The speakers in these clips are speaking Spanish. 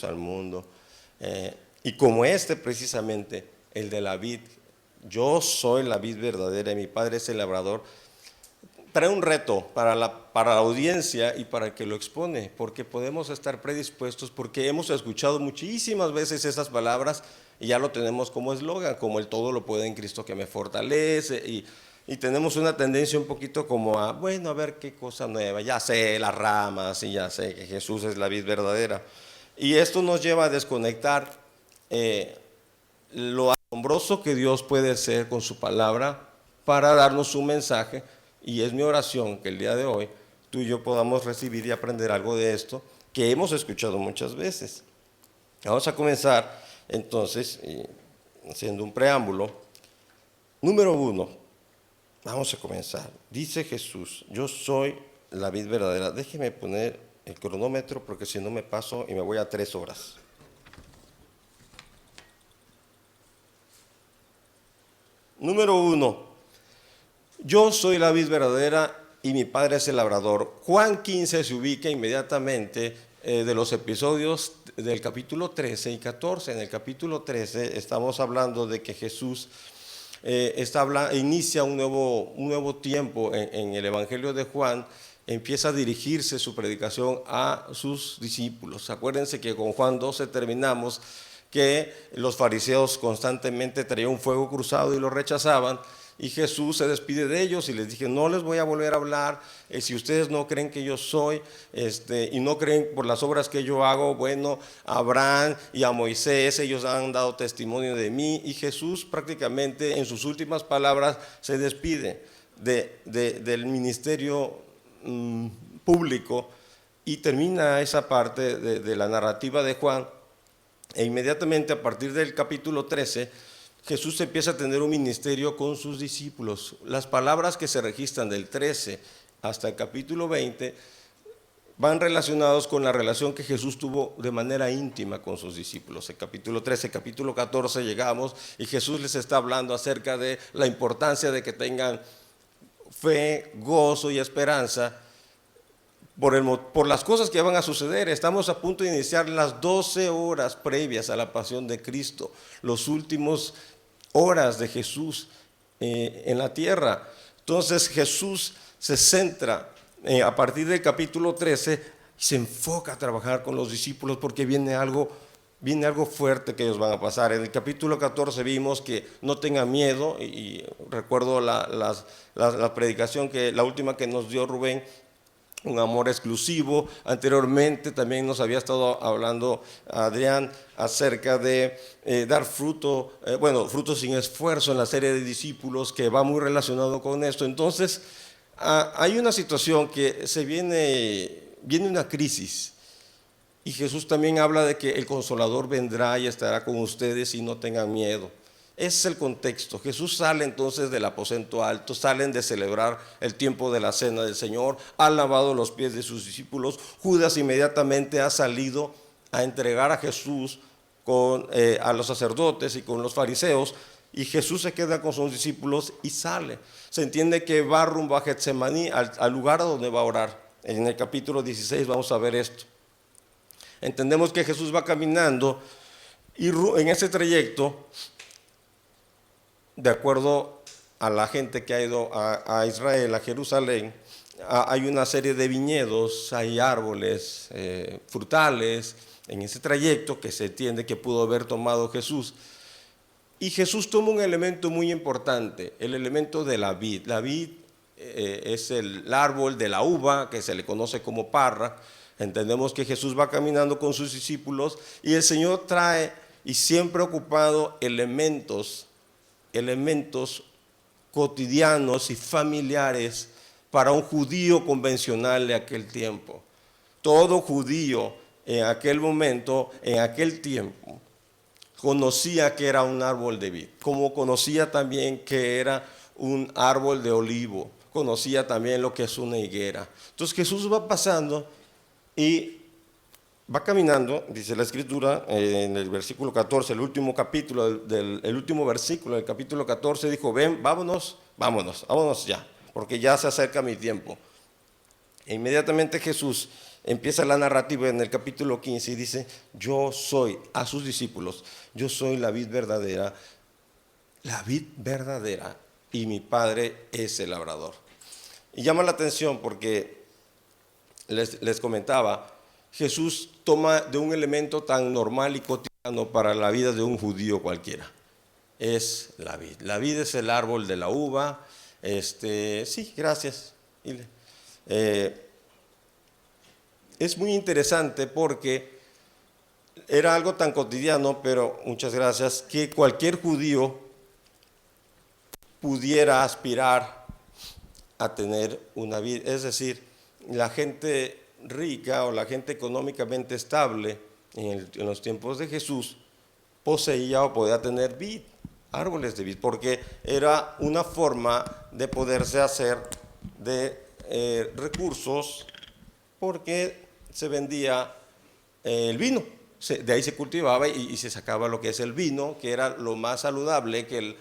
al mundo. Y como precisamente, el de la vid, yo soy la vid verdadera y mi Padre es el labrador, trae un reto para la audiencia y para el que lo expone, porque podemos estar predispuestos, porque hemos escuchado muchísimas veces esas palabras y ya lo tenemos como eslogan, como el todo lo puedo en Cristo que me fortalece, y tenemos una tendencia un poquito como a, bueno, a ver qué cosa nueva, ya sé las ramas y ya sé que Jesús es la vid verdadera. Y esto nos lleva a desconectar lo asombroso que Dios puede ser con su palabra para darnos un mensaje. Y es mi oración que el día de hoy tú y yo podamos recibir y aprender algo de esto que hemos escuchado muchas veces. Vamos a comenzar entonces haciendo un preámbulo. Número 1, vamos a comenzar. Dice Jesús, yo soy la vid verdadera. Déjeme poner el cronómetro porque si no me paso y me voy a 3 horas. Número 1. Yo soy la vid verdadera y mi Padre es el labrador. Juan 15 se ubica inmediatamente de los episodios del capítulo 13 y 14. En el capítulo 13 estamos hablando de que Jesús inicia un nuevo tiempo en el Evangelio de Juan. Empieza a dirigirse su predicación a sus discípulos. Acuérdense que con Juan 12 terminamos que los fariseos constantemente traían un fuego cruzado y lo rechazaban. Y Jesús se despide de ellos y les dije, no les voy a volver a hablar, si ustedes no creen que yo soy, y no creen por las obras que yo hago, bueno, a Abraham y a Moisés, ellos han dado testimonio de mí. Y Jesús prácticamente en sus últimas palabras se despide del ministerio público y termina esa parte de la narrativa de Juan. E inmediatamente a partir del capítulo 13, Jesús empieza a tener un ministerio con sus discípulos. Las palabras que se registran del 13 hasta el capítulo 20 van relacionados con la relación que Jesús tuvo de manera íntima con sus discípulos. El capítulo 13, capítulo 14 llegamos y Jesús les está hablando acerca de la importancia de que tengan fe, gozo y esperanza por las cosas que van a suceder. Estamos a punto de iniciar las 12 horas previas a la pasión de Cristo, los últimos horas de Jesús en la tierra. Entonces Jesús se centra a partir del capítulo 13 y se enfoca a trabajar con los discípulos porque viene algo fuerte que ellos van a pasar. En el capítulo 14 vimos que no tengan miedo y recuerdo la predicación la última que nos dio Rubén, un amor exclusivo. Anteriormente también nos había estado hablando Adrián acerca de dar fruto, fruto sin esfuerzo en la serie de discípulos, que va muy relacionado con esto. Entonces, hay una situación que viene una crisis. Y Jesús también habla de que el Consolador vendrá y estará con ustedes y no tengan miedo. Ese es el contexto. Jesús sale entonces del aposento alto, salen de celebrar el tiempo de la cena del Señor, ha lavado los pies de sus discípulos. Judas inmediatamente ha salido a entregar a Jesús a los sacerdotes y con los fariseos, y Jesús se queda con sus discípulos y sale. Se entiende que va rumbo a Getsemaní, al lugar donde va a orar. En el capítulo 16 vamos a ver esto. Entendemos que Jesús va caminando y en ese trayecto, de acuerdo a la gente que ha ido a Israel, a Jerusalén, hay una serie de viñedos, hay árboles frutales en ese trayecto que se entiende que pudo haber tomado Jesús. Y Jesús toma un elemento muy importante, el elemento de la vid. La vid es el árbol de la uva, que se le conoce como parra. Entendemos que Jesús va caminando con sus discípulos y el Señor trae, y siempre ha ocupado, elementos cotidianos y familiares para un judío convencional de aquel tiempo. Todo judío en aquel momento, en aquel tiempo, conocía que era un árbol de vid, como conocía también que era un árbol de olivo, conocía también lo que es una higuera. Entonces Jesús va pasando y va caminando, dice la Escritura, en el versículo 14, el último versículo del capítulo 14, dijo, ven, vámonos ya, porque ya se acerca mi tiempo. E inmediatamente Jesús empieza la narrativa en el capítulo 15 y dice, yo soy, a sus discípulos, yo soy la vid verdadera y mi Padre es el labrador. Y llama la atención porque les comentaba, Jesús toma de un elemento tan normal y cotidiano para la vida de un judío cualquiera. Es la vid. La vid es el árbol de la uva. Sí, gracias. Es muy interesante porque era algo tan cotidiano, pero muchas gracias, que cualquier judío pudiera aspirar a tener una vid. Es decir, la gente rica o la gente económicamente estable en los tiempos de Jesús poseía o podía tener vid, árboles de vid, porque era una forma de poderse hacer de recursos, porque se vendía el vino, de ahí se cultivaba y se sacaba lo que es el vino, que era lo más saludable que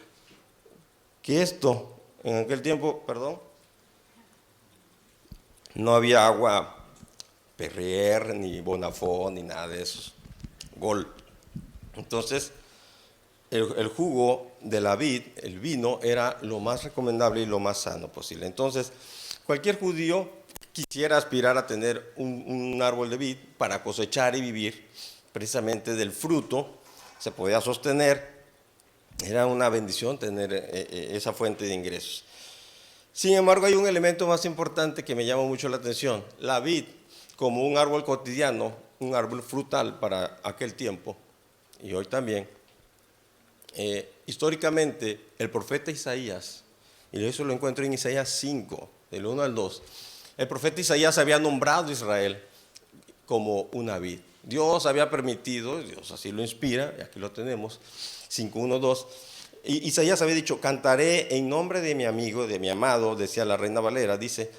esto, en aquel tiempo, perdón, no había agua Perrier, ni Bonafont, ni nada de eso, Gol. Entonces, el jugo de la vid, el vino, era lo más recomendable y lo más sano posible. Entonces, cualquier judío quisiera aspirar a tener un árbol de vid para cosechar y vivir precisamente del fruto, se podía sostener, era una bendición tener esa fuente de ingresos. Sin embargo, hay un elemento más importante que me llama mucho la atención. La vid, como un árbol cotidiano, un árbol frutal para aquel tiempo, y hoy también, históricamente el profeta Isaías, y eso lo encuentro en Isaías 5, del 1 al 2, el profeta Isaías había nombrado a Israel como una vid. Dios había permitido, Dios así lo inspira, y aquí lo tenemos, 5, 1, 2, y Isaías había dicho, cantaré en nombre de mi amigo, de mi amado, decía la Reina Valera, dice,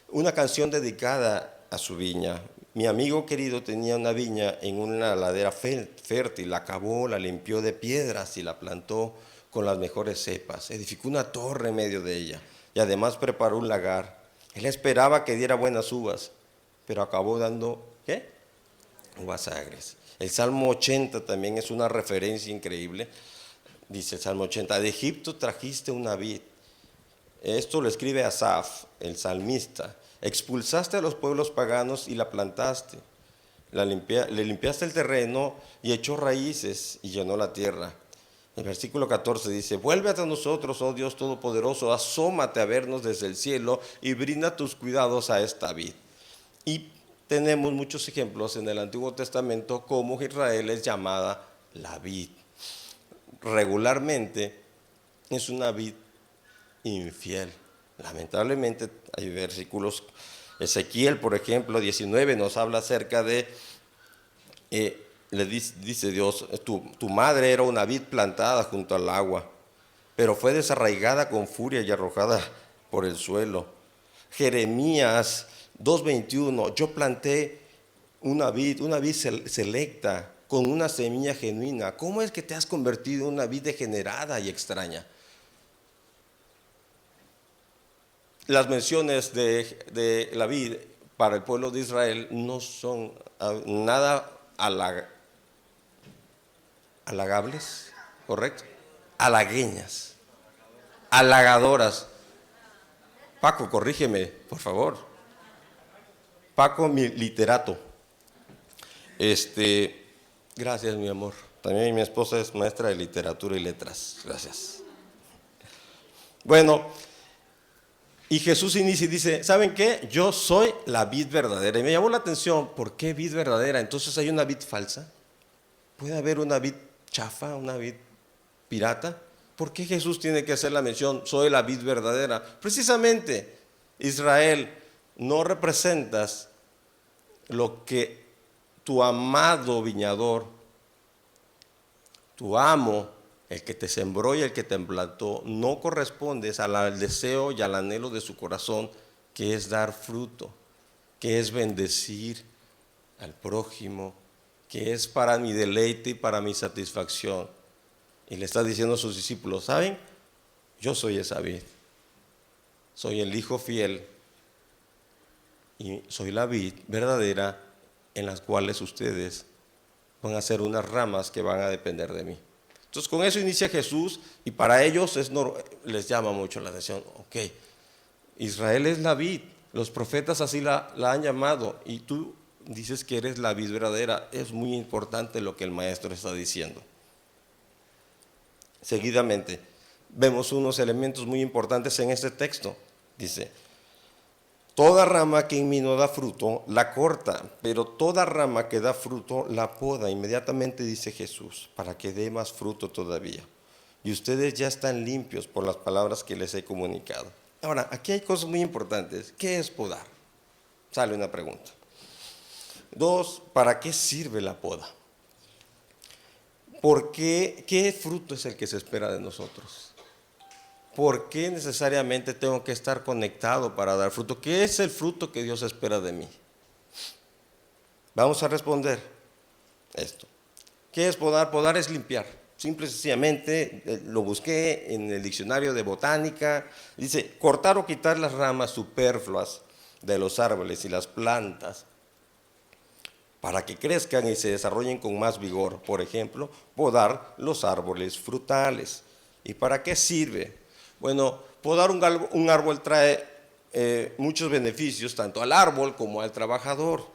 una canción dedicada a su viña. Mi amigo querido tenía una viña en una ladera fértil, la cavó, la limpió de piedras y la plantó con las mejores cepas. Edificó una torre en medio de ella y además preparó un lagar. Él esperaba que diera buenas uvas, pero acabó dando, ¿qué? Uvas agres. El Salmo 80 también es una referencia increíble. Dice el Salmo 80, de Egipto trajiste una vid. Esto lo escribe Asaf, el salmista. Expulsaste a los pueblos paganos y la plantaste. Le limpiaste el terreno y echó raíces y llenó la tierra. El versículo 14 dice, vuélvete a nosotros, oh Dios Todopoderoso, asómate a vernos desde el cielo y brinda tus cuidados a esta vid. Y tenemos muchos ejemplos en el Antiguo Testamento cómo Israel es llamada la vid. Regularmente es una vid infiel. Lamentablemente hay versículos, Ezequiel por ejemplo 19 nos habla acerca de, le dice Dios, tu madre era una vid plantada junto al agua, pero fue desarraigada con furia y arrojada por el suelo. Jeremías 2:21, yo planté una vid selecta, con una semilla genuina. ¿Cómo es que te has convertido en una vid degenerada y extraña? Las menciones de la vid para el pueblo de Israel no son nada halagables, ¿correcto? Halagueñas, halagadoras. Paco, corrígeme, por favor. Paco, mi literato. Gracias, mi amor. También mi esposa es maestra de literatura y letras. Gracias. Bueno, y Jesús inicia y dice, ¿saben qué? Yo soy la vid verdadera. Y me llamó la atención, ¿por qué vid verdadera? Entonces hay una vid falsa. ¿Puede haber una vid chafa, una vid pirata? ¿Por qué Jesús tiene que hacer la mención, soy la vid verdadera? Precisamente, Israel, no representas lo que tu amado viñador, tu amo, el que te sembró y el que te plantó, no correspondes al deseo y al anhelo de su corazón, que es dar fruto, que es bendecir al prójimo, que es para mi deleite y para mi satisfacción. Y le está diciendo a sus discípulos, ¿saben? Yo soy esa vid, soy el hijo fiel y soy la vid verdadera en las cuales ustedes van a ser unas ramas que van a depender de mí. Entonces con eso inicia Jesús y para ellos les llama mucho la atención. Ok, Israel es la vid, los profetas así la han llamado y tú dices que eres la vid verdadera. Es muy importante lo que el maestro está diciendo. Seguidamente vemos unos elementos muy importantes en este texto. Dice: toda rama que en mí no da fruto, la corta, pero toda rama que da fruto, la poda. Inmediatamente dice Jesús, para que dé más fruto todavía. Y ustedes ya están limpios por las palabras que les he comunicado. Ahora, aquí hay cosas muy importantes. ¿Qué es podar? Sale una pregunta. 2, ¿para qué sirve la poda? ¿Por qué? ¿Qué fruto es el que se espera de nosotros? ¿Por qué necesariamente tengo que estar conectado para dar fruto? ¿Qué es el fruto que Dios espera de mí? Vamos a responder esto. ¿Qué es podar? Podar es limpiar. Simple y sencillamente, lo busqué en el diccionario de botánica. Dice: cortar o quitar las ramas superfluas de los árboles y las plantas para que crezcan y se desarrollen con más vigor. Por ejemplo, podar los árboles frutales. ¿Y para qué sirve? Bueno, podar un árbol trae muchos beneficios, tanto al árbol como al trabajador.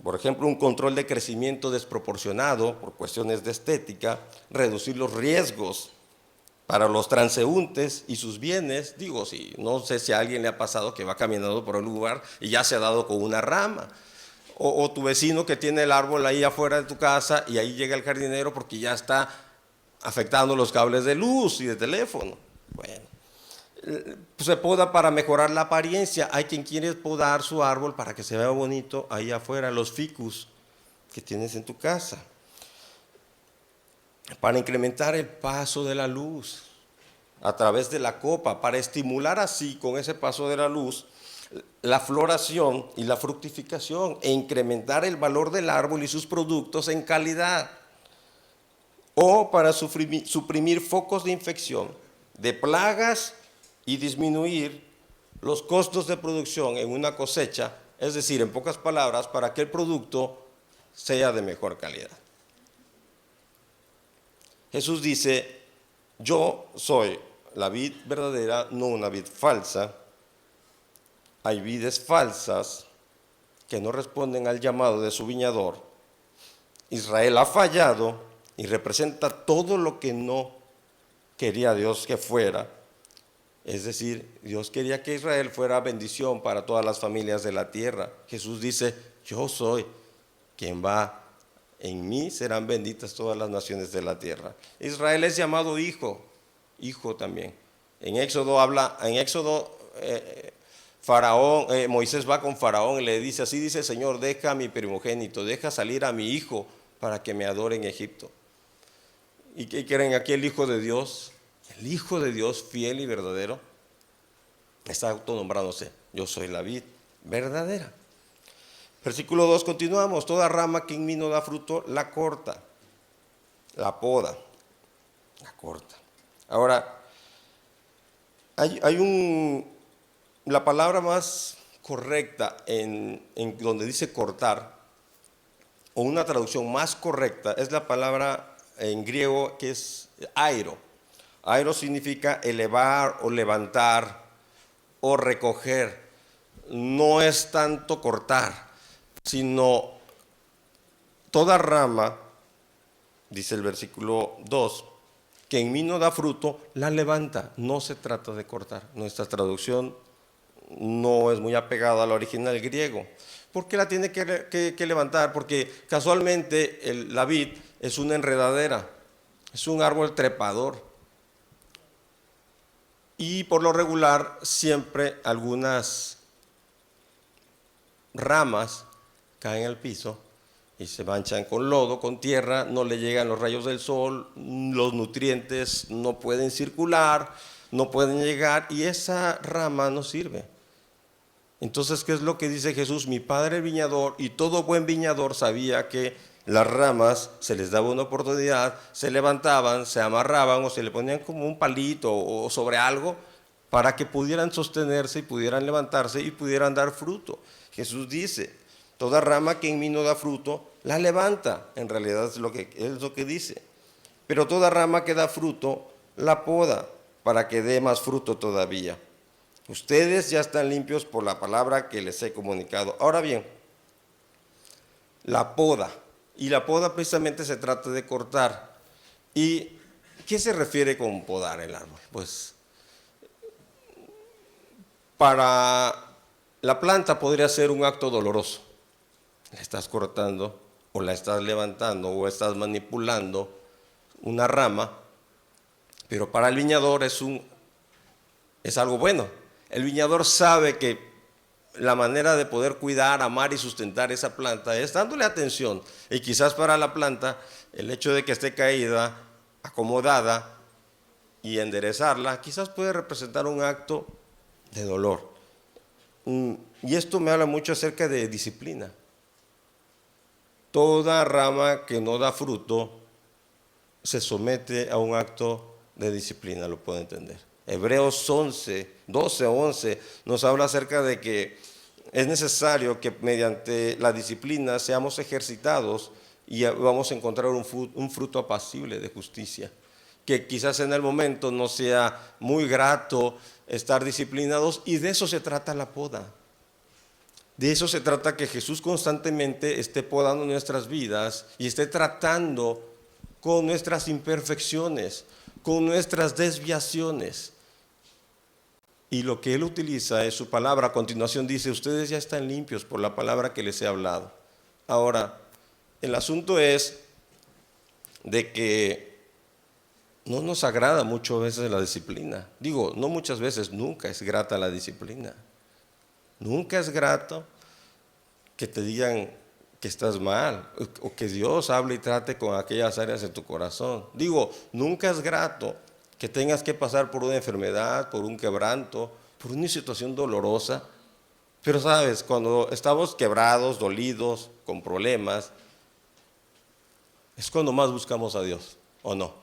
Por ejemplo, un control de crecimiento desproporcionado por cuestiones de estética, reducir los riesgos para los transeúntes y sus bienes. Digo, no sé si a alguien le ha pasado que va caminando por un lugar y ya se ha dado con una rama. O tu vecino que tiene el árbol ahí afuera de tu casa y ahí llega el jardinero porque ya está afectando los cables de luz y de teléfono. Bueno, se poda para mejorar la apariencia. Hay quien quiere podar su árbol para que se vea bonito ahí afuera, los ficus que tienes en tu casa. Para incrementar el paso de la luz a través de la copa, para estimular así con ese paso de la luz la floración y la fructificación e incrementar el valor del árbol y sus productos en calidad. O para suprimir focos de infección, de plagas y disminuir los costos de producción en una cosecha, es decir, en pocas palabras, para que el producto sea de mejor calidad. Jesús dice: yo soy la vid verdadera, no una vid falsa. Hay vides falsas que no responden al llamado de su viñador. Israel ha fallado y representa todo lo que no quería Dios que fuera. Es decir, Dios quería que Israel fuera bendición para todas las familias de la tierra. Jesús dice: yo soy quien va, en mí serán benditas todas las naciones de la tierra. Israel es llamado hijo también. En Éxodo Moisés va con Faraón y le dice: así dice el Señor, deja a mi primogénito, deja salir a mi hijo para que me adore en Egipto. ¿Y qué quieren aquí? El Hijo de Dios, fiel y verdadero, está autonombrándose: yo soy la vid verdadera. Versículo 2, continuamos: toda rama que en mí no da fruto, la corta, la poda, la corta. Ahora, la palabra más correcta en donde dice cortar, o una traducción más correcta, es la palabra en griego que es airo. Airo significa elevar o levantar o recoger. No es tanto cortar, sino toda rama, dice el versículo 2, que en mí no da fruto, la levanta. No se trata de cortar. Nuestra traducción no es muy apegada al original griego. ¿Por qué la tiene que levantar? Porque casualmente la vid es una enredadera, es un árbol trepador. Y por lo regular siempre algunas ramas caen al piso y se manchan con lodo, con tierra, no le llegan los rayos del sol, los nutrientes no pueden circular, no pueden llegar y esa rama no sirve. Entonces, ¿qué es lo que dice Jesús? Mi Padre el viñador, y todo buen viñador sabía que las ramas se les daba una oportunidad, se levantaban, se amarraban o se le ponían como un palito o sobre algo para que pudieran sostenerse y pudieran levantarse y pudieran dar fruto. Jesús dice, toda rama que en mí no da fruto, la levanta. En realidad es lo que dice. Pero toda rama que da fruto, la poda, para que dé más fruto todavía. Ustedes ya están limpios por la palabra que les he comunicado. Ahora bien, la poda. Y la poda precisamente se trata de cortar. ¿Y qué se refiere con podar el árbol? Pues para la planta podría ser un acto doloroso. La estás cortando o la estás levantando o estás manipulando una rama, pero para el viñador es algo bueno. El viñador sabe que la manera de poder cuidar, amar y sustentar esa planta es dándole atención. Y quizás para la planta, el hecho de que esté caída, acomodada y enderezarla, quizás puede representar un acto de dolor. Y esto me habla mucho acerca de disciplina. Toda rama que no da fruto se somete a un acto de disciplina, lo puedo entender. Hebreos 12:11 nos habla acerca de que es necesario que mediante la disciplina seamos ejercitados y vamos a encontrar un fruto apacible de justicia. Que quizás en el momento no sea muy grato estar disciplinados, y de eso se trata la poda. De eso se trata, que Jesús constantemente esté podando nuestras vidas y esté tratando con nuestras imperfecciones, con nuestras desviaciones. Y lo que Él utiliza es su palabra. A continuación dice, ustedes ya están limpios por la palabra que les he hablado. Ahora, el asunto es de que no nos agrada muchas veces la disciplina. Digo, no muchas veces, nunca es grata la disciplina. Nunca es grato que te digan que estás mal, o que Dios hable y trate con aquellas áreas de tu corazón. Digo, nunca es grato que tengas que pasar por una enfermedad, por un quebranto, por una situación dolorosa. Pero sabes, cuando estamos quebrados, dolidos, con problemas, es cuando más buscamos a Dios, ¿o no?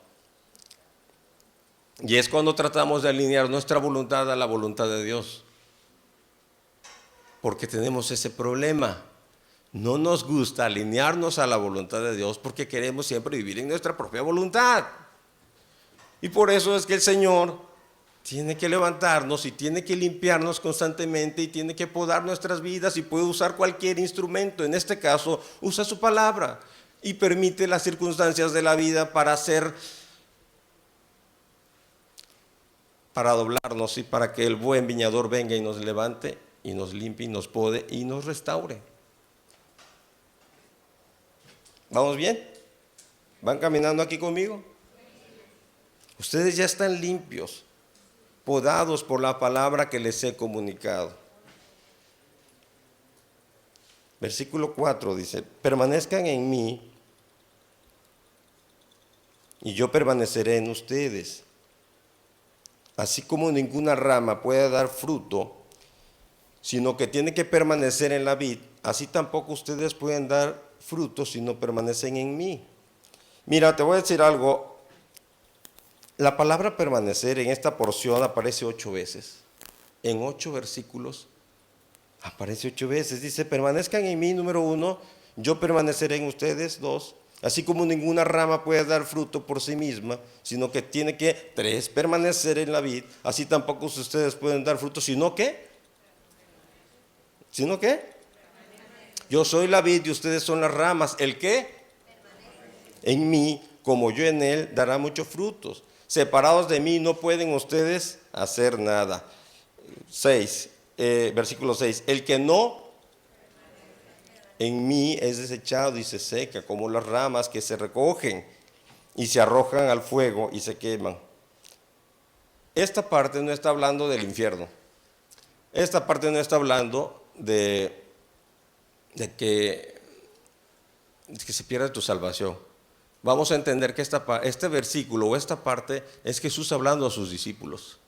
Y es cuando tratamos de alinear nuestra voluntad a la voluntad de Dios. Porque tenemos ese problema. No nos gusta alinearnos a la voluntad de Dios porque queremos siempre vivir en nuestra propia voluntad. Y por eso es que el Señor tiene que levantarnos y tiene que limpiarnos constantemente y tiene que podar nuestras vidas, y puede usar cualquier instrumento. En este caso, usa su palabra y permite las circunstancias de la vida para doblarnos y para que el buen viñador venga y nos levante y nos limpie y nos pode y nos restaure. ¿Vamos bien? ¿Van caminando aquí conmigo? Ustedes ya están limpios, podados por la palabra que les he comunicado. Versículo 4 dice, permanezcan en mí y yo permaneceré en ustedes. Así como ninguna rama puede dar fruto, sino que tiene que permanecer en la vid, así tampoco ustedes pueden dar fruto si no permanecen en mí. Mira, te voy a decir algo. La palabra permanecer en esta porción aparece 8 veces. En 8 versículos aparece 8 veces. Dice, permanezcan en mí, número 1, yo permaneceré en ustedes, 2. Así como ninguna rama puede dar fruto por sí misma, sino que tiene que, 3, permanecer en la vid, así tampoco ustedes pueden dar fruto, sino que, ¿sino qué? Yo soy la vid y ustedes son las ramas. ¿El qué? En mí, como yo en él, dará muchos frutos. Separados de mí no pueden ustedes hacer nada. 6, versículo 6. El que no en mí es desechado y se seca, como las ramas que se recogen y se arrojan al fuego y se queman. Esta parte no está hablando del infierno. Esta parte no está hablando de que se pierda tu salvación. Vamos a entender que este versículo o esta parte es Jesús hablando a sus discípulos.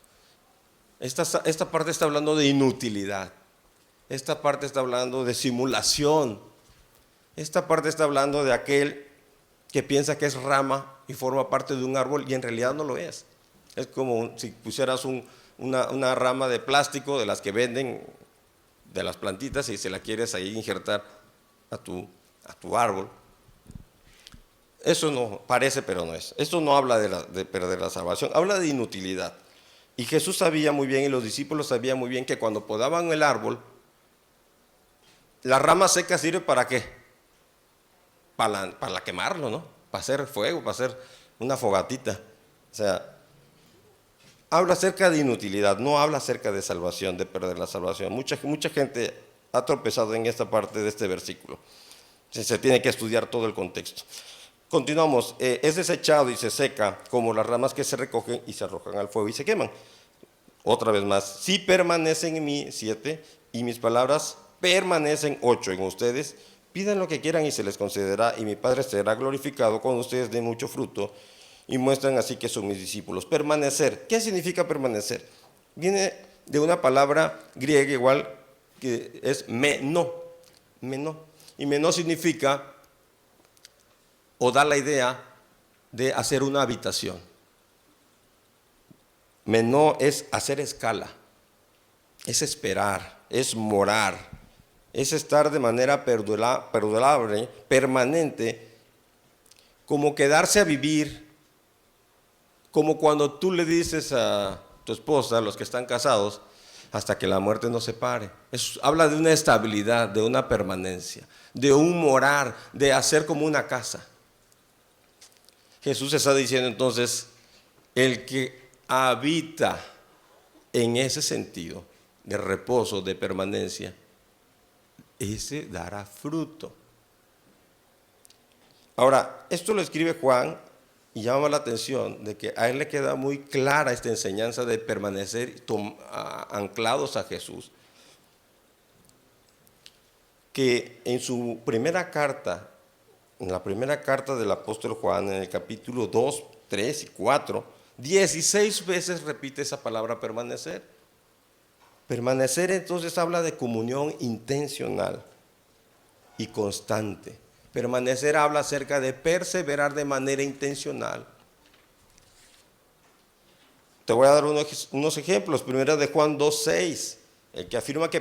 Esta parte está hablando de inutilidad. Esta parte está hablando de simulación. Esta parte está hablando de aquel que piensa que es rama y forma parte de un árbol y en realidad no lo es. Es como si pusieras una rama de plástico de las que venden, de las plantitas, y se la quieres ahí injertar a tu árbol. Eso no parece, pero no es. Esto no habla de perder la salvación, habla de inutilidad. Y Jesús sabía muy bien, y los discípulos sabían muy bien, que cuando podaban el árbol, la rama seca sirve ¿para qué? Para quemarlo, ¿no? Para hacer fuego, para hacer una fogatita. O sea, habla acerca de inutilidad, no habla acerca de salvación, de perder la salvación. Mucha gente ha tropezado en esta parte de este versículo. Se tiene que estudiar todo el contexto. Continuamos. Es desechado y se seca como las ramas que se recogen y se arrojan al fuego y se queman. Otra vez más. Si permanecen en mí, 7, y mis palabras permanecen, 8, en ustedes, pidan lo que quieran y se les concederá, y mi Padre será glorificado cuando ustedes den mucho fruto y muestran así que son mis discípulos. Permanecer. ¿Qué significa permanecer? Viene de una palabra griega igual, que es meno. Y meno significa, o da la idea de hacer una habitación. Meno es hacer escala, es esperar, es morar, es estar de manera perdurable, permanente, como quedarse a vivir, como cuando tú le dices a tu esposa, a los que están casados, hasta que la muerte nos separe. Habla de una estabilidad, de una permanencia, de un morar, de hacer como una casa. Jesús está diciendo entonces, el que habita en ese sentido de reposo, de permanencia, ese dará fruto. Ahora, esto lo escribe Juan y llama la atención de que a él le queda muy clara esta enseñanza de permanecer anclados a Jesús. Que en su primera carta, en la primera carta del apóstol Juan, en el capítulo 2, 3 y 4, 16 veces repite esa palabra permanecer. Permanecer entonces habla de comunión intencional y constante. Permanecer habla acerca de perseverar de manera intencional. Te voy a dar unos ejemplos. Primera de Juan 2:6. El que afirma que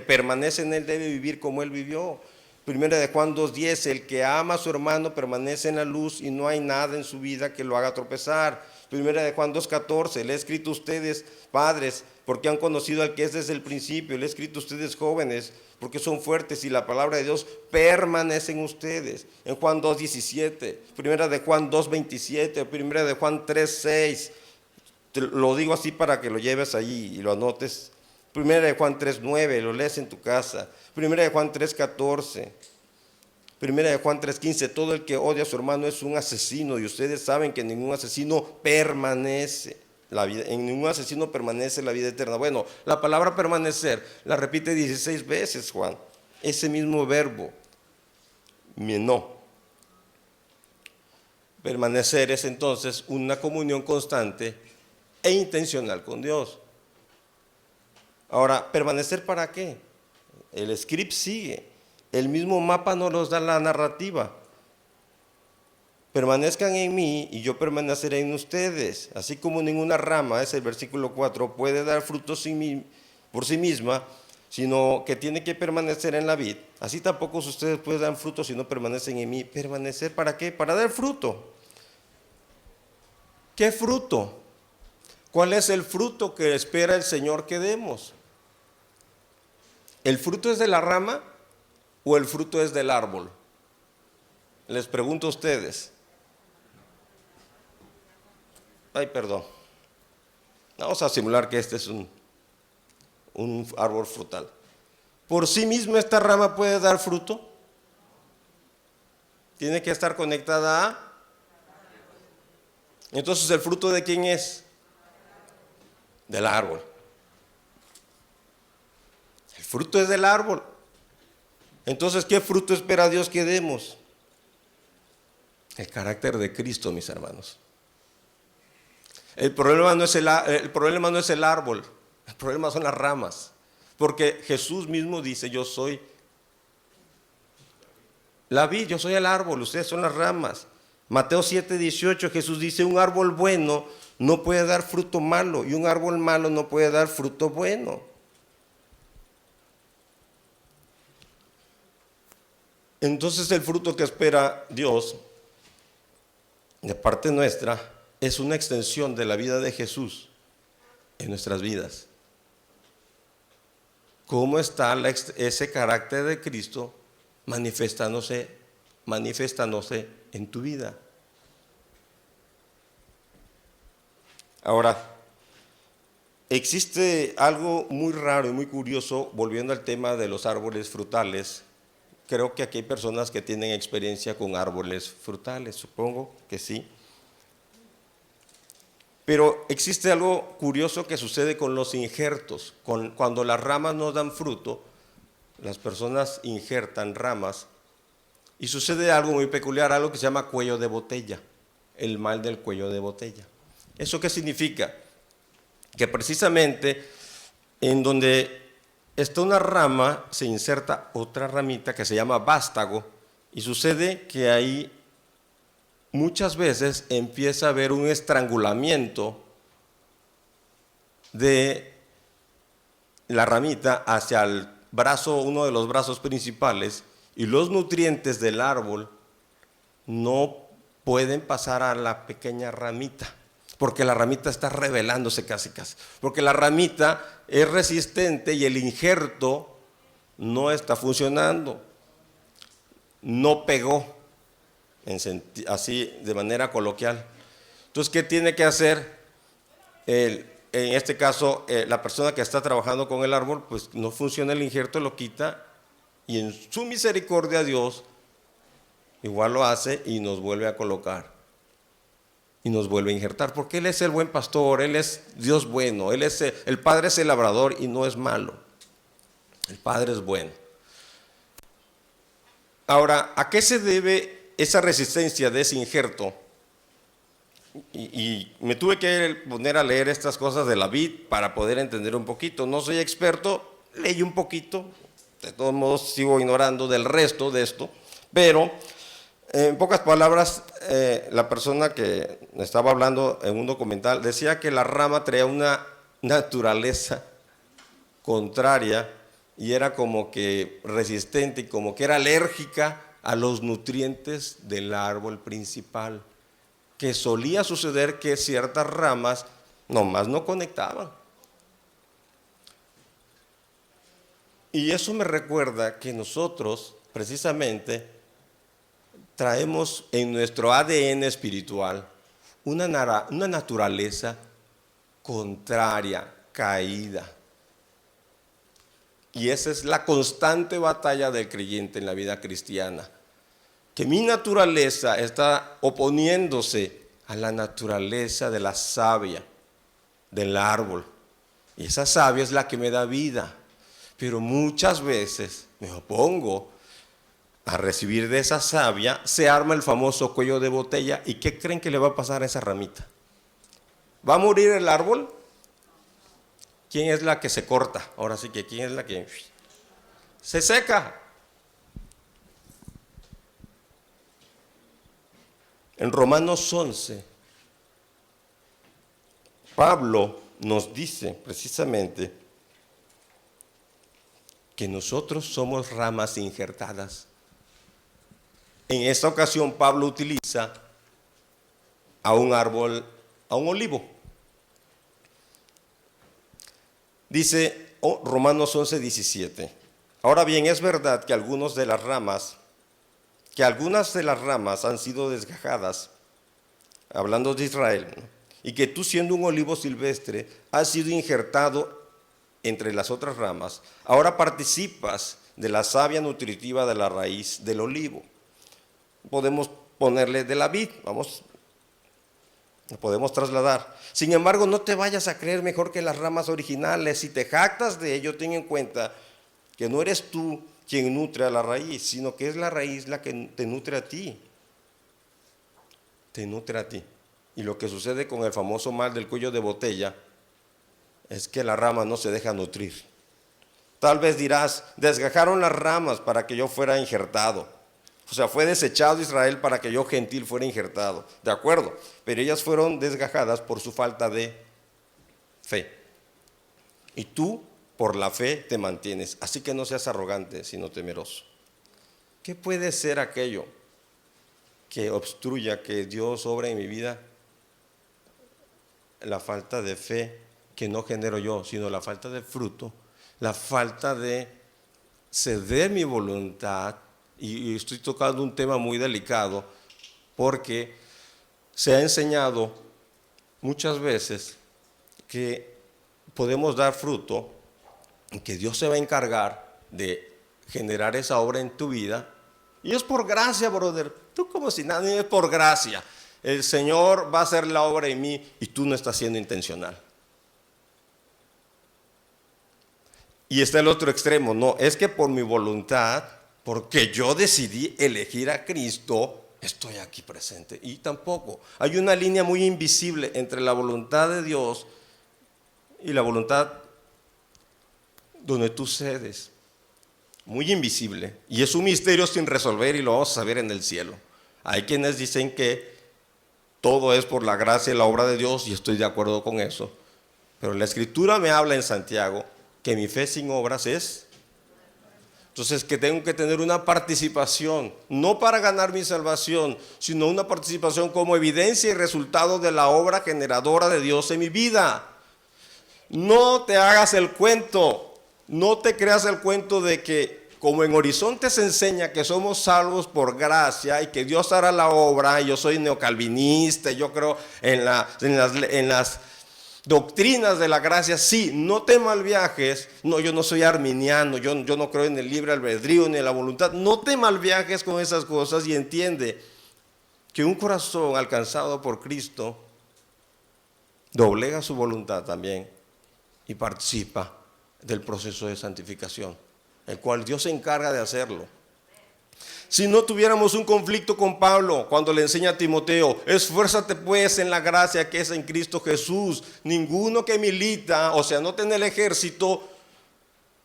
permanece en él debe vivir como él vivió. Primera de Juan 2:10. El que ama a su hermano permanece en la luz y no hay nada en su vida que lo haga tropezar. Primera de Juan 2:14. Le he escrito a ustedes, padres, porque han conocido al que es desde el principio. Le he escrito a ustedes, jóvenes, porque son fuertes y la palabra de Dios permanece en ustedes. En Juan 2:17. Primera de Juan 2:27. Primera de Juan 3:6. Te lo digo así para que lo lleves allí y lo anotes. Primera de Juan 3:9, lo lees en tu casa. Primera de Juan 3:14. Primera de Juan 3:15, todo el que odia a su hermano es un asesino y ustedes saben que ningún asesino permanece. En ningún asesino permanece la vida eterna. Bueno, la palabra permanecer la repite 16 veces Juan. Ese mismo verbo, meno. Permanecer es entonces una comunión constante e intencional con Dios. Ahora, ¿permanecer para qué? El script sigue. El mismo mapa nos da la narrativa. Permanezcan en mí y yo permaneceré en ustedes. Así como ninguna rama, es el versículo 4, puede dar fruto por sí misma, sino que tiene que permanecer en la vid. Así tampoco ustedes pueden dar fruto si no permanecen en mí. ¿Permanecer para qué? Para dar fruto. ¿Qué fruto? ¿Cuál es el fruto que espera el Señor que demos? ¿El fruto es de la rama o el fruto es del árbol? Les pregunto a ustedes. Ay, perdón. Vamos a simular que este es un árbol frutal. ¿Por sí mismo esta rama puede dar fruto? Tiene que estar conectada a... Entonces, ¿el fruto de quién es? Del árbol. El fruto es del árbol. Entonces, ¿qué fruto espera Dios que demos? El carácter de Cristo, mis hermanos. El problema no es el árbol, el problema son las ramas. Porque Jesús mismo dice, yo soy la vid, yo soy el árbol, ustedes son las ramas. Mateo 7:18, Jesús dice, un árbol bueno no puede dar fruto malo y un árbol malo no puede dar fruto bueno. Entonces el fruto que espera Dios de parte nuestra es una extensión de la vida de Jesús en nuestras vidas. ¿Cómo está ese carácter de Cristo manifestándose en tu vida? Ahora, existe algo muy raro y muy curioso, volviendo al tema de los árboles frutales. Creo que aquí hay personas que tienen experiencia con árboles frutales, supongo que sí. Pero existe algo curioso que sucede con los injertos. Cuando las ramas no dan fruto, las personas injertan ramas y sucede algo muy peculiar, algo que se llama cuello de botella, el mal del cuello de botella. ¿Eso qué significa? Que precisamente en donde está una rama se inserta otra ramita que se llama vástago y sucede que ahí muchas veces empieza a haber un estrangulamiento de la ramita hacia el brazo, uno de los brazos principales, y los nutrientes del árbol no pueden pasar a la pequeña ramita, porque la ramita está rebelándose casi. Porque la ramita es resistente y el injerto no está funcionando, no pegó, así de manera coloquial. Entonces, ¿qué tiene que hacer? En este caso, la persona que está trabajando con el árbol, pues no funciona el injerto, lo quita y en su misericordia Dios igual lo hace y nos vuelve a colocar y nos vuelve a injertar, porque Él es el buen pastor, Él es Dios bueno, el Padre es el labrador y no es malo, el Padre es bueno. Ahora, ¿a qué se debe esa resistencia de ese injerto? Y me tuve que poner a leer estas cosas de la vid para poder entender un poquito. No soy experto, leí un poquito, de todos modos sigo ignorando del resto de esto, pero en pocas palabras, la persona que estaba hablando en un documental decía que la rama traía una naturaleza contraria y era como que resistente y como que era alérgica a los nutrientes del árbol principal, que solía suceder que ciertas ramas nomás no conectaban. Y eso me recuerda que nosotros precisamente traemos en nuestro ADN espiritual una naturaleza contraria, caída. Y esa es la constante batalla del creyente en la vida cristiana. Que mi naturaleza está oponiéndose a la naturaleza de la savia, del árbol. Y esa savia es la que me da vida. Pero muchas veces me opongo a recibir de esa savia, se arma el famoso cuello de botella. ¿Y qué creen que le va a pasar a esa ramita? ¿Va a morir el árbol? ¿Quién es la que se corta? Ahora sí que ¿quién es la que se seca? En Romanos 11, Pablo nos dice precisamente que nosotros somos ramas injertadas. En esta ocasión Pablo utiliza a un árbol, a un olivo. Dice Romanos 11, 17. Ahora bien, es verdad que algunas de las ramas han sido desgajadas, hablando de Israel, ¿no? Y que tú, siendo un olivo silvestre, has sido injertado entre las otras ramas. Ahora participas de la savia nutritiva de la raíz del olivo. Podemos ponerle de la vid, lo podemos trasladar. Sin embargo, no te vayas a creer mejor que las ramas originales. Si te jactas de ello, ten en cuenta que no eres tú quien nutre a la raíz, sino que es la raíz la que te nutre a ti. Te nutre a ti. Y lo que sucede con el famoso mal del cuello de botella es que la rama no se deja nutrir. Tal vez dirás, desgajaron las ramas para que yo fuera injertado. O sea, fue desechado Israel para que yo gentil fuera injertado. De acuerdo, pero ellas fueron desgajadas por su falta de fe. Y tú, por la fe, te mantienes. Así que no seas arrogante, sino temeroso. ¿Qué puede ser aquello que obstruya que Dios obre en mi vida? La falta de fe que no genero yo, sino la falta de fruto, la falta de ceder mi voluntad. Y estoy tocando un tema muy delicado porque se ha enseñado muchas veces que podemos dar fruto y que Dios se va a encargar de generar esa obra en tu vida. Y es por gracia, brother. Tú como si nada, es por gracia. El Señor va a hacer la obra en mí y tú no estás siendo intencional. Y está el otro extremo. No, es que por mi voluntad, porque yo decidí elegir a Cristo, estoy aquí presente. Y tampoco. Hay una línea muy invisible entre la voluntad de Dios y la voluntad donde tú cedes. Muy invisible. Y es un misterio sin resolver y lo vamos a saber en el cielo. Hay quienes dicen que todo es por la gracia y la obra de Dios y estoy de acuerdo con eso. Pero la Escritura me habla en Santiago que mi fe sin obras es. Entonces que tengo que tener una participación, no para ganar mi salvación, sino una participación como evidencia y resultado de la obra generadora de Dios en mi vida. No te hagas el cuento, no te creas el cuento de que como en Horizonte se enseña que somos salvos por gracia y que Dios hará la obra, y yo soy neocalvinista, yo creo en las doctrinas de la gracia, sí, no te malviajes. No, yo no soy arminiano, yo no creo en el libre albedrío ni en la voluntad. No te malviajes con esas cosas y entiende que un corazón alcanzado por Cristo doblega su voluntad también y participa del proceso de santificación, el cual Dios se encarga de hacerlo. Si no tuviéramos un conflicto con Pablo cuando le enseña a Timoteo, esfuérzate pues en la gracia que es en Cristo Jesús. Ninguno que milita, o sea, no tiene el ejército,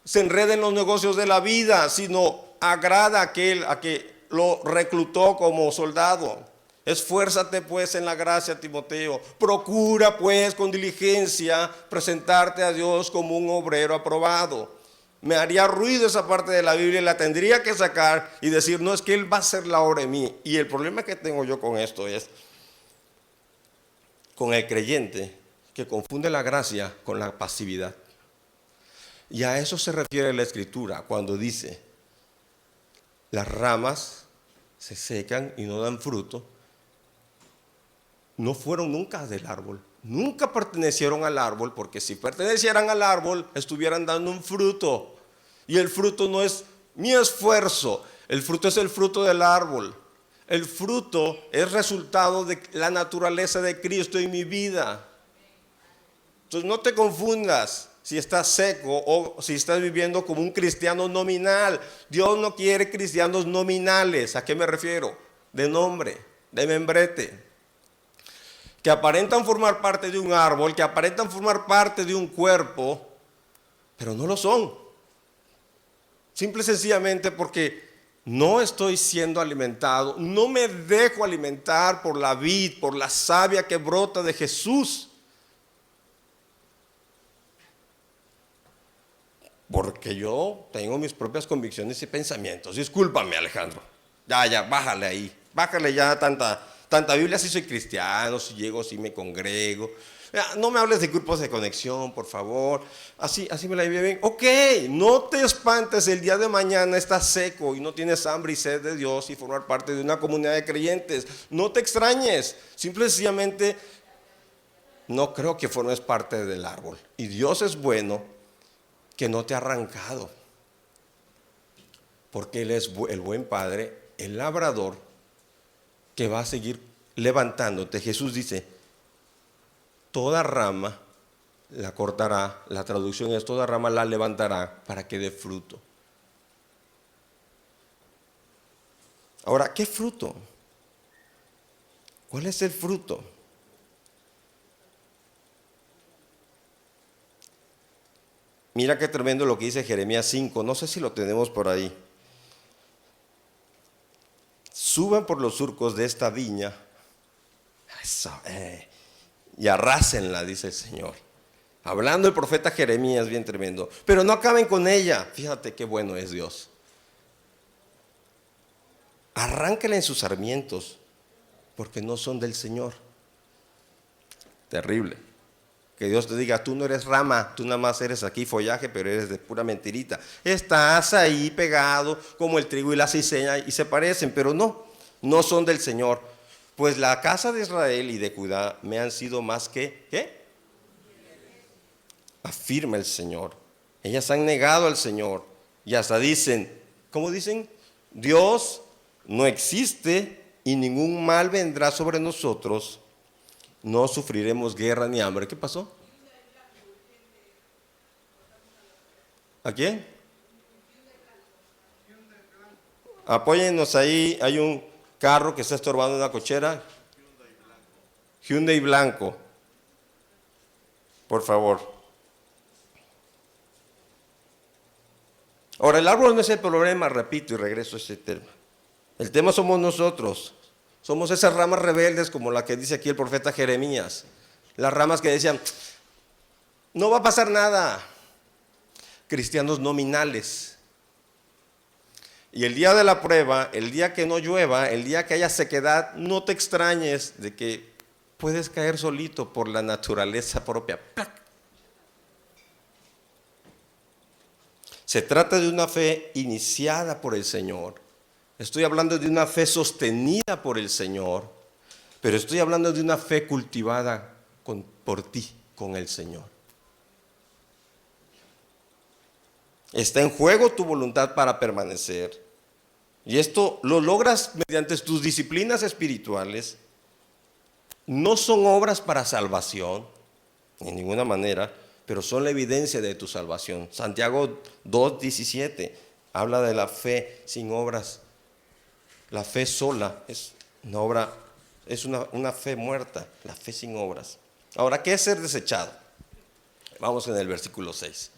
se enreda en los negocios de la vida, sino agrada a aquel a que lo reclutó como soldado. Esfuérzate pues en la gracia, Timoteo. Procura pues con diligencia presentarte a Dios como un obrero aprobado. Me haría ruido esa parte de la Biblia y la tendría que sacar y decir, no, es que Él va a hacer la obra en mí. Y el problema que tengo yo con esto es, con el creyente, que confunde la gracia con la pasividad. Y a eso se refiere la Escritura cuando dice, las ramas se secan y no dan fruto. No fueron nunca del árbol, nunca pertenecieron al árbol, porque si pertenecieran al árbol estuvieran dando un fruto. Y el fruto no es mi esfuerzo, el fruto es el fruto del árbol. El fruto es resultado de la naturaleza de Cristo en mi vida. Entonces no te confundas si estás seco o si estás viviendo como un cristiano nominal. Dios no quiere cristianos nominales. ¿A qué me refiero? De nombre, de membrete, que aparentan formar parte de un árbol, que aparentan formar parte de un cuerpo, pero no lo son. Simple y sencillamente porque no estoy siendo alimentado, no me dejo alimentar por la vid, por la savia que brota de Jesús. Porque yo tengo mis propias convicciones y pensamientos. Discúlpame, Alejandro. Ya, bájale ahí. Bájale ya tanta Biblia, si soy cristiano, si llego, si me congrego. No me hables de grupos de conexión, por favor. Así me la llevé bien. Ok, no te espantes, el día de mañana estás seco y no tienes hambre y sed de Dios y formar parte de una comunidad de creyentes. No te extrañes, simple y sencillamente no creo que formes parte del árbol. Y Dios es bueno que no te ha arrancado, porque Él es el buen Padre, el labrador, que va a seguir levantándote. Jesús dice, toda rama la cortará, la traducción es toda rama la levantará para que dé fruto. Ahora, ¿qué fruto? ¿Cuál es el fruto? Mira qué tremendo lo que dice Jeremías 5, no sé si lo tenemos por ahí. suban por los surcos de esta viña y arrásenla, dice el Señor. Hablando el profeta Jeremías, bien tremendo. Pero no acaben con ella. Fíjate qué bueno es Dios. Arránquela en sus sarmientos, porque no son del Señor. Terrible. Que Dios te diga, tú no eres rama, tú nada más eres aquí follaje, pero eres de pura mentirita. Estás ahí pegado como el trigo y la cizaña y se parecen, pero no son del Señor. Pues la casa de Israel y de Judá me han sido más que, ¿qué? Afirma el Señor. Ellas han negado al Señor y hasta dicen, ¿cómo dicen? Dios no existe y ningún mal vendrá sobre nosotros. No sufriremos guerra ni hambre. ¿Qué pasó? ¿A quién? Apóyennos ahí. Hay un carro que está estorbando una cochera. Hyundai blanco. Por favor. Ahora, el árbol no es el problema, repito y regreso a ese tema. El tema somos nosotros. Somos esas ramas rebeldes como la que dice aquí el profeta Jeremías. Las ramas que decían, no va a pasar nada. Cristianos nominales. Y el día de la prueba, el día que no llueva, el día que haya sequedad, no te extrañes de que puedes caer solito por la naturaleza propia. Se trata de una fe iniciada por el Señor. Estoy hablando de una fe sostenida por el Señor, pero estoy hablando de una fe cultivada por ti, con el Señor. Está en juego tu voluntad para permanecer. Y esto lo logras mediante tus disciplinas espirituales. No son obras para salvación, en ninguna manera, pero son la evidencia de tu salvación. Santiago 2:17 habla de la fe sin obras. La fe sola es una obra, es una fe muerta, la fe sin obras. Ahora, ¿qué es ser desechado? Vamos en el versículo 6.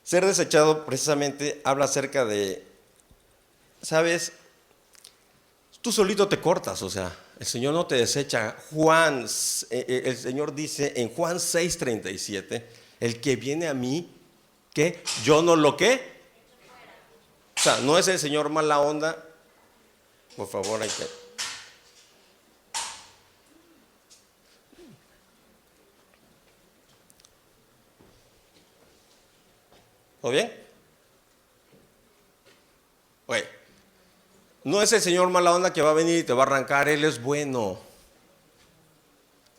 Ser desechado precisamente habla acerca de, ¿sabes? Tú solito te cortas, o sea, el Señor no te desecha. El Señor dice en Juan 6:37, el que viene a mí, que yo no lo que. O sea, no es el Señor mala onda. Por favor, hay que. ¿Todo bien? Oye, no es el Señor mala onda que va a venir y te va a arrancar. Él es bueno.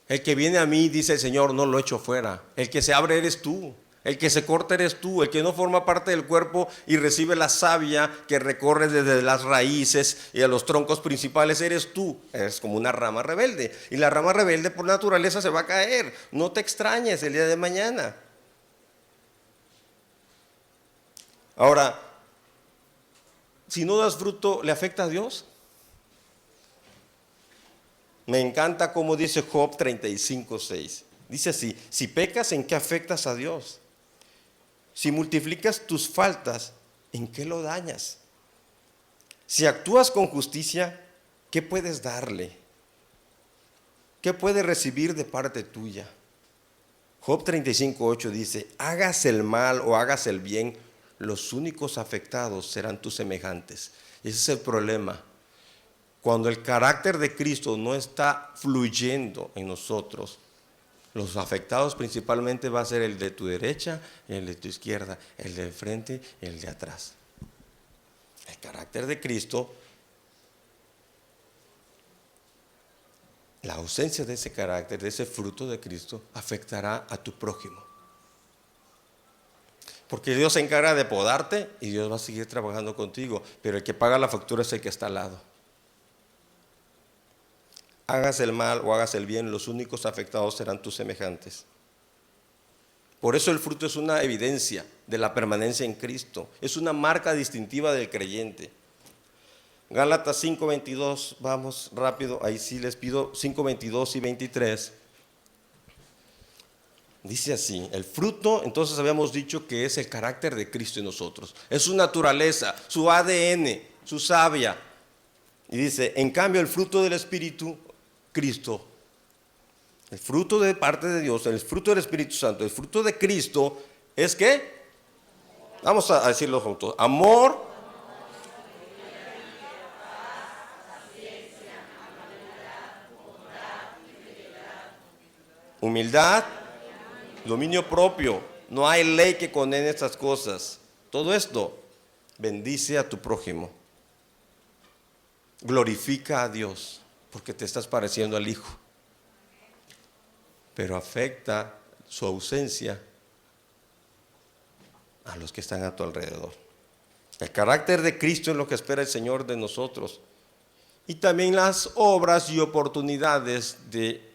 El que viene a mí, dice el Señor, no lo echo fuera. El que se abre eres tú. El que se corta eres tú. El que no forma parte del cuerpo y recibe la savia que recorre desde las raíces y a los troncos principales eres tú. Eres como una rama rebelde. Y la rama rebelde por naturaleza se va a caer. No te extrañes el día de mañana. Ahora, si no das fruto, ¿le afecta a Dios? Me encanta como dice Job 35:6. Dice así, si pecas, ¿en qué afectas a Dios? Si multiplicas tus faltas, ¿en qué lo dañas? Si actúas con justicia, ¿qué puedes darle? ¿Qué puede recibir de parte tuya? Job 35:8 dice, hagas el mal o hagas el bien, los únicos afectados serán tus semejantes. Ese es el problema. Cuando el carácter de Cristo no está fluyendo en nosotros, los afectados principalmente va a ser el de tu derecha, el de tu izquierda, el del frente y el de atrás. El carácter de Cristo, la ausencia de ese carácter, de ese fruto de Cristo, afectará a tu prójimo. Porque Dios se encarga de podarte y Dios va a seguir trabajando contigo, pero el que paga la factura es el que está al lado. Hagas el mal o hagas el bien, los únicos afectados serán tus semejantes. Por eso el fruto es una evidencia de la permanencia en Cristo. Es una marca distintiva del creyente. Gálatas 5:22, vamos rápido, ahí sí les pido 5:22 y 23. Dice así, el fruto, entonces habíamos dicho que es el carácter de Cristo en nosotros. Es su naturaleza, su ADN, su savia. Y dice, en cambio el fruto del Espíritu, Cristo. El fruto de parte de Dios, el fruto del Espíritu Santo, el fruto de Cristo es ¿qué? Vamos a decirlo juntos. Amor, humildad, dominio propio. No hay ley que condene estas cosas. Todo esto bendice a tu prójimo. Glorifica a Dios porque te estás pareciendo al Hijo. Pero afecta su ausencia a los que están a tu alrededor. El carácter de Cristo es lo que espera el Señor de nosotros. Y también las obras y oportunidades de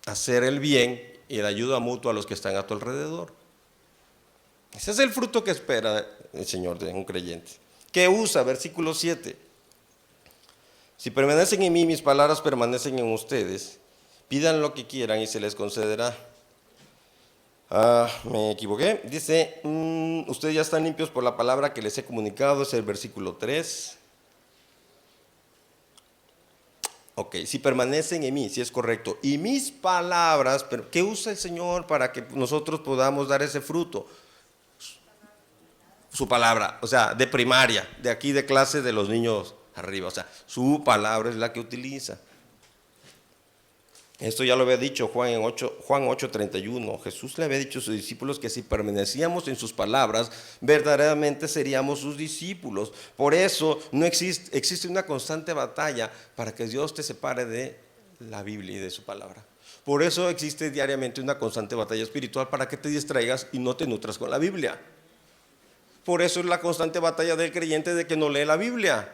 hacer el bien y la ayuda mutua a los que están a tu alrededor. Ese es el fruto que espera el Señor de un creyente. ¿Qué usa? Versículo 7. Si permanecen en mí, mis palabras permanecen en ustedes. Pidan lo que quieran y se les concederá. Me equivoqué. Dice, ustedes ya están limpios por la palabra que les he comunicado. Es el versículo 3. Ok, si permanecen en mí, si es correcto. Y mis palabras, pero ¿qué usa el Señor para que nosotros podamos dar ese fruto? Su palabra, o sea, de primaria, de aquí de clase de los niños arriba. O sea, su palabra es la que utiliza. Esto ya lo había dicho Juan 8:31. Jesús le había dicho a sus discípulos que si permanecíamos en sus palabras, verdaderamente seríamos sus discípulos. Por eso no existe una constante batalla para que Dios te separe de la Biblia y de su palabra. Por eso existe diariamente una constante batalla espiritual para que te distraigas y no te nutras con la Biblia. Por eso es la constante batalla del creyente de que no lee la Biblia.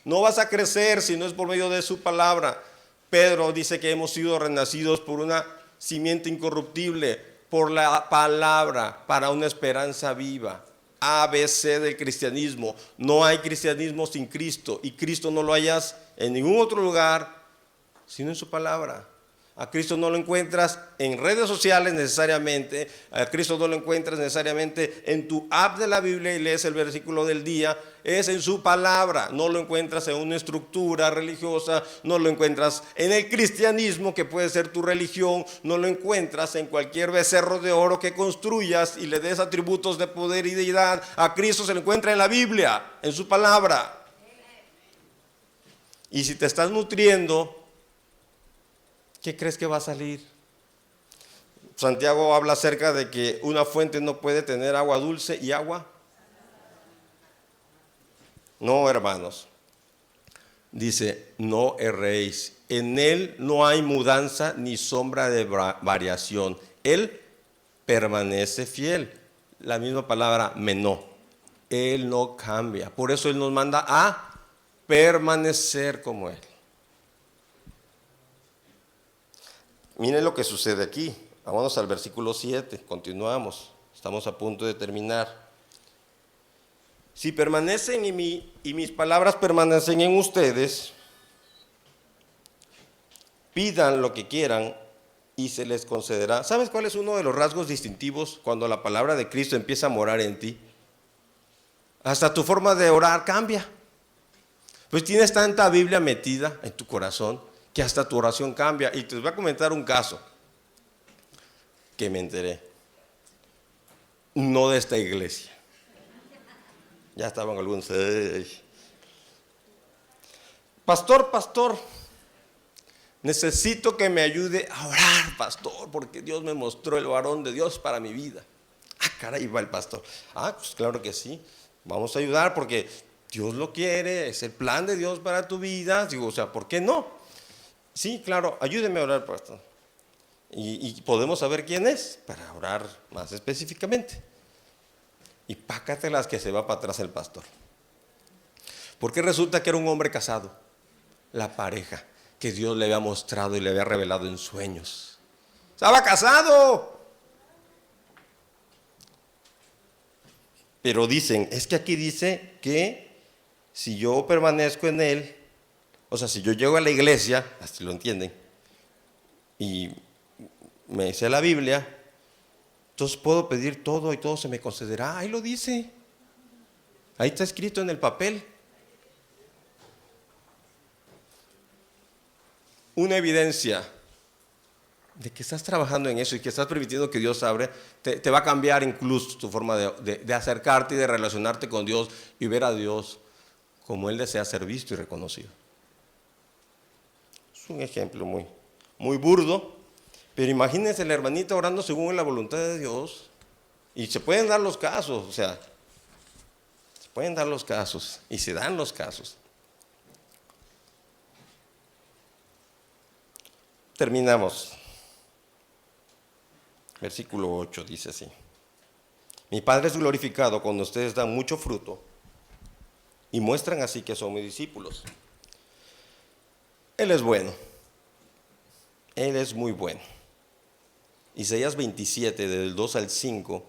No vas a crecer si no es por medio de su palabra. Pedro dice que hemos sido renacidos por una simiente incorruptible, por la palabra, para una esperanza viva. ABC del cristianismo. No hay cristianismo sin Cristo, y Cristo no lo hallas en ningún otro lugar, sino en su palabra. A Cristo no lo encuentras en redes sociales necesariamente, a Cristo no lo encuentras necesariamente en tu app de la Biblia y lees el versículo del día, es en su palabra. No lo encuentras en una estructura religiosa, no lo encuentras en el cristianismo que puede ser tu religión, no lo encuentras en cualquier becerro de oro que construyas y le des atributos de poder y deidad. A Cristo se lo encuentra en la Biblia, en su palabra. Y si te estás nutriendo, ¿qué crees que va a salir? Santiago habla acerca de que una fuente no puede tener agua dulce y agua. No, hermanos. Dice, no erréis. En él no hay mudanza ni sombra de variación. Él permanece fiel. La misma palabra, menó. Él no cambia. Por eso él nos manda a permanecer como él. Miren lo que sucede aquí. Vámonos al versículo 7. Continuamos. Estamos a punto de terminar. Si permanecen en mí y mis palabras permanecen en ustedes, pidan lo que quieran y se les concederá. ¿Sabes cuál es uno de los rasgos distintivos cuando la palabra de Cristo empieza a morar en ti? Hasta tu forma de orar cambia. Pues tienes tanta Biblia metida en tu corazón que hasta tu oración cambia. Y te voy a comentar un caso que me enteré. No de esta iglesia. Ya estaban algunos. Pastor, necesito que me ayude a orar, pastor, porque Dios me mostró el varón de Dios para mi vida. Caray, va el pastor. Pues claro que sí. Vamos a ayudar porque Dios lo quiere, es el plan de Dios para tu vida. Digo, o sea, ¿por qué no? Sí, claro, ayúdeme a orar, pastor. Y podemos saber quién es para orar más específicamente. Y pácatelas que se va para atrás el pastor. Porque resulta que era un hombre casado, la pareja que Dios le había mostrado y le había revelado en sueños. ¡Estaba casado! Pero dicen, es que aquí dice que si yo permanezco en él, o sea, si yo llego a la iglesia, así lo entienden, y me sé la Biblia, entonces puedo pedir todo y todo se me concederá. Ahí lo dice. Ahí está escrito en el papel. Una evidencia de que estás trabajando en eso y que estás permitiendo que Dios abre, te va a cambiar incluso tu forma de acercarte y de relacionarte con Dios y ver a Dios como Él desea ser visto y reconocido. Es un ejemplo muy, muy burdo, pero imagínense la hermanita orando según la voluntad de Dios. Y se pueden dar los casos, o sea, se pueden dar los casos y se dan los casos. Terminamos. Versículo 8 dice así: mi Padre es glorificado cuando ustedes dan mucho fruto y muestran así que son mis discípulos. Él es bueno. Él es muy bueno. Isaías 27, del 2 al 5.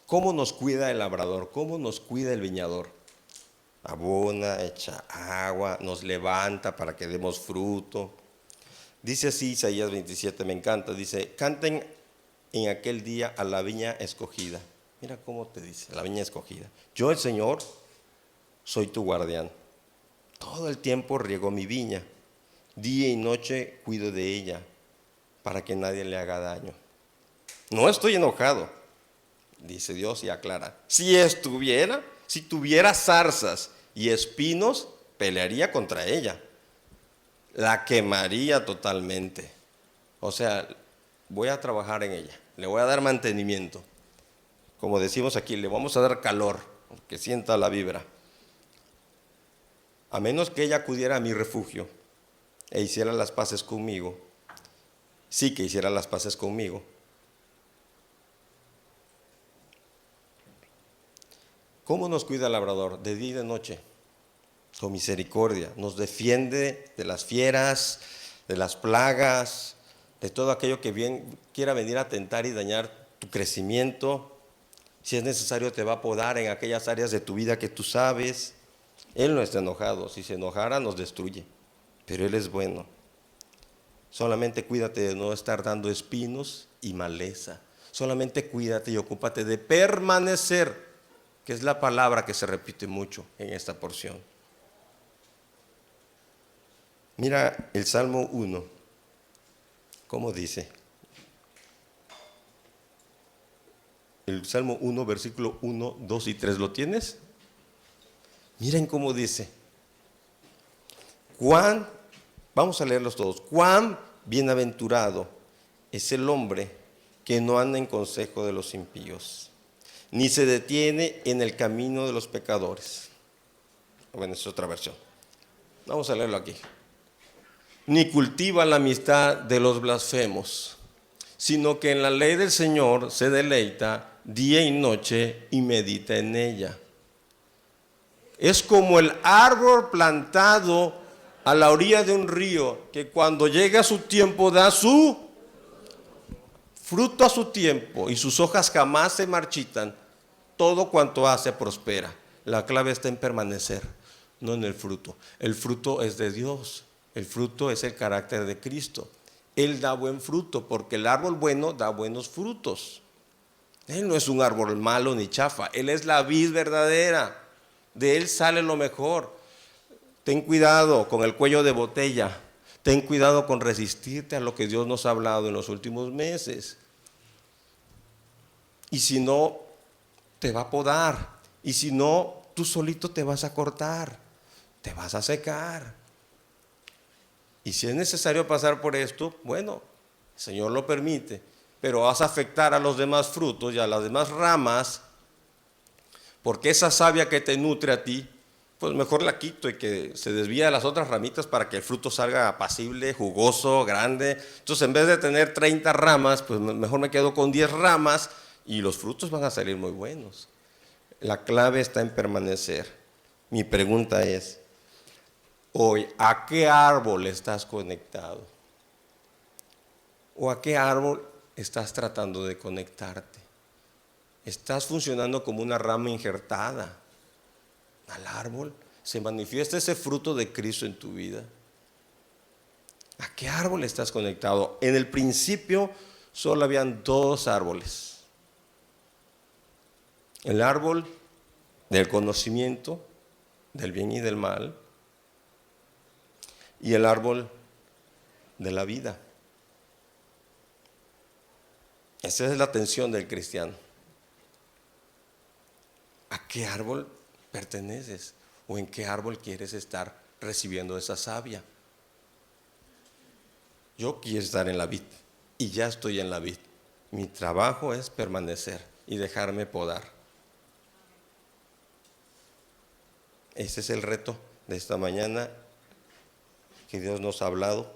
¿Cómo nos cuida el labrador? ¿Cómo nos cuida el viñador? Abona, echa agua, nos levanta para que demos fruto. Dice así Isaías 27, me encanta. Dice, canten en aquel día a la viña escogida. Mira cómo te dice, la viña escogida. Yo, el Señor, soy tu guardián. Todo el tiempo riego mi viña. Día y noche cuido de ella para que nadie le haga daño. No estoy enojado, dice Dios y aclara. Si tuviera zarzas y espinos, pelearía contra ella. La quemaría totalmente. O sea, voy a trabajar en ella. Le voy a dar mantenimiento. Como decimos aquí, le vamos a dar calor, que sienta la vibra. A menos que ella acudiera a mi refugio e hiciera las paces conmigo. Sí que hiciera las paces conmigo. ¿Cómo nos cuida el labrador? De día y de noche. Con misericordia. Nos defiende de las fieras, de las plagas, de todo aquello que quiera venir a tentar y dañar tu crecimiento. Si es necesario, te va a podar en aquellas áreas de tu vida que tú sabes. Él no está enojado. Si se enojara, nos destruye. Pero Él es bueno. Solamente cuídate de no estar dando espinos y maleza. Solamente cuídate y ocúpate de permanecer, que es la palabra que se repite mucho en esta porción. Mira el Salmo 1, ¿cómo dice? El Salmo 1, versículo 1, 2 y 3, ¿lo tienes? Miren cómo dice. Vamos a leerlos todos. Cuán bienaventurado es el hombre que no anda en consejo de los impíos, ni se detiene en el camino de los pecadores. Bueno, es otra versión. Vamos a leerlo aquí. Ni cultiva la amistad de los blasfemos, sino que en la ley del Señor se deleita día y noche y medita en ella. Es como el árbol plantado a la orilla de un río, que cuando llega su tiempo da su fruto a su tiempo y sus hojas jamás se marchitan. Todo cuanto hace prospera. La clave está en permanecer, no en el fruto. El fruto es de Dios. El fruto es el carácter de Cristo. Él da buen fruto, porque el árbol bueno da buenos frutos. Él no es un árbol malo ni chafa. Él es la vid verdadera. De Él sale lo mejor. Ten cuidado con el cuello de botella. Ten cuidado con resistirte a lo que Dios nos ha hablado en los últimos meses. Y si no, te va a podar. Y si no, tú solito te vas a cortar. Te vas a secar. Y si es necesario pasar por esto, bueno, el Señor lo permite. Pero vas a afectar a los demás frutos y a las demás ramas, porque esa savia que te nutre a ti, pues mejor la quito y que se desvíe a las otras ramitas para que el fruto salga apacible, jugoso, grande. Entonces, en vez de tener 30 ramas, pues mejor me quedo con 10 ramas y los frutos van a salir muy buenos. La clave está en permanecer. Mi pregunta es, hoy, ¿a qué árbol estás conectado? ¿O a qué árbol estás tratando de conectarte? ¿Estás funcionando como una rama injertada al árbol? ¿Se manifiesta ese fruto de Cristo en tu vida? ¿A qué árbol estás conectado? En el principio solo habían dos árboles. El árbol del conocimiento del bien y del mal y el árbol de la vida. Esa es la tensión del cristiano. ¿A qué árbol perteneces? ¿O en qué árbol quieres estar recibiendo esa savia? Yo quiero estar en la vid y ya estoy en la vid. Mi trabajo es permanecer y dejarme podar. Ese es el reto de esta mañana que Dios nos ha hablado.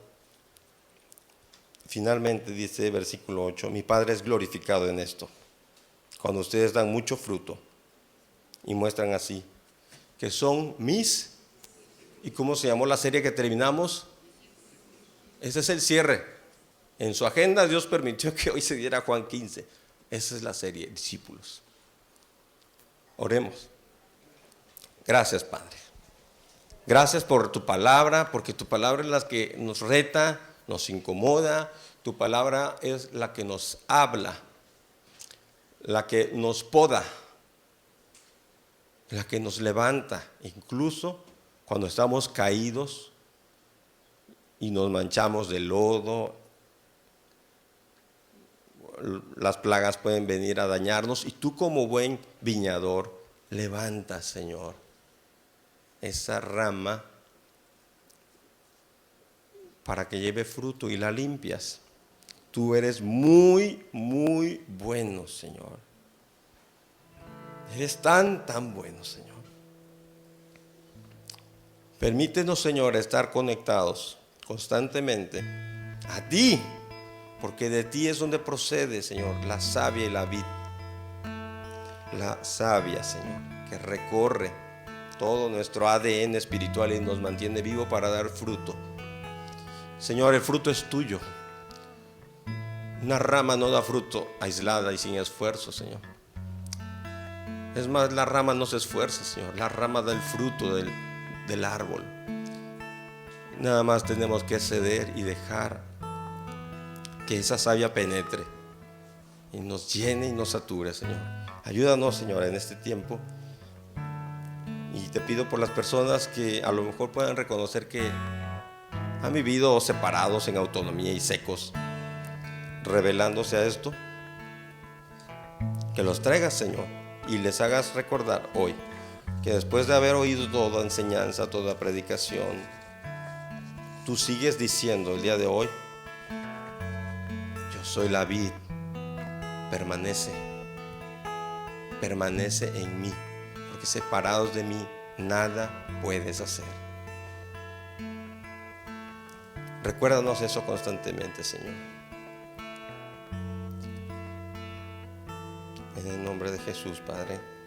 Finalmente dice versículo 8, mi Padre es glorificado en esto, cuando ustedes dan mucho fruto y muestran así que son mis. ¿Y cómo se llamó la serie que terminamos? Ese es el cierre. En su agenda Dios permitió que hoy se diera Juan 15. Esa es la serie, discípulos. Oremos. Gracias, Padre. Gracias por tu palabra, porque tu palabra es la que nos reta, nos incomoda. Tu palabra es la que nos habla, la que nos poda, la que nos levanta, incluso cuando estamos caídos y nos manchamos de lodo. Las plagas pueden venir a dañarnos y tú, como buen viñador, levantas, Señor, esa rama para que lleve fruto y la limpias. Tú eres muy, muy bueno, Señor. Eres tan, tan bueno, Señor. Permítenos, Señor, estar conectados constantemente a ti, porque de ti es donde procede, Señor, la savia y la vid. La savia, Señor, que recorre todo nuestro ADN espiritual y nos mantiene vivo para dar fruto. Señor, el fruto es tuyo. Una rama no da fruto aislada y sin esfuerzo, Señor. Es más, la rama no se esfuerza, Señor. La rama da el fruto del árbol. Nada más tenemos que ceder y dejar que esa savia penetre y nos llene y nos sature, Señor. Ayúdanos, Señor, en este tiempo. Y te pido por las personas que a lo mejor puedan reconocer que han vivido separados en autonomía y secos, revelándose a esto, que los traigas, Señor, y les hagas recordar hoy que después de haber oído toda enseñanza, toda predicación, tú sigues diciendo el día de hoy: yo soy la vid, permanece en mí, porque separados de mí nada puedes hacer. Recuérdanos eso constantemente, Señor. En el nombre de Jesús, Padre.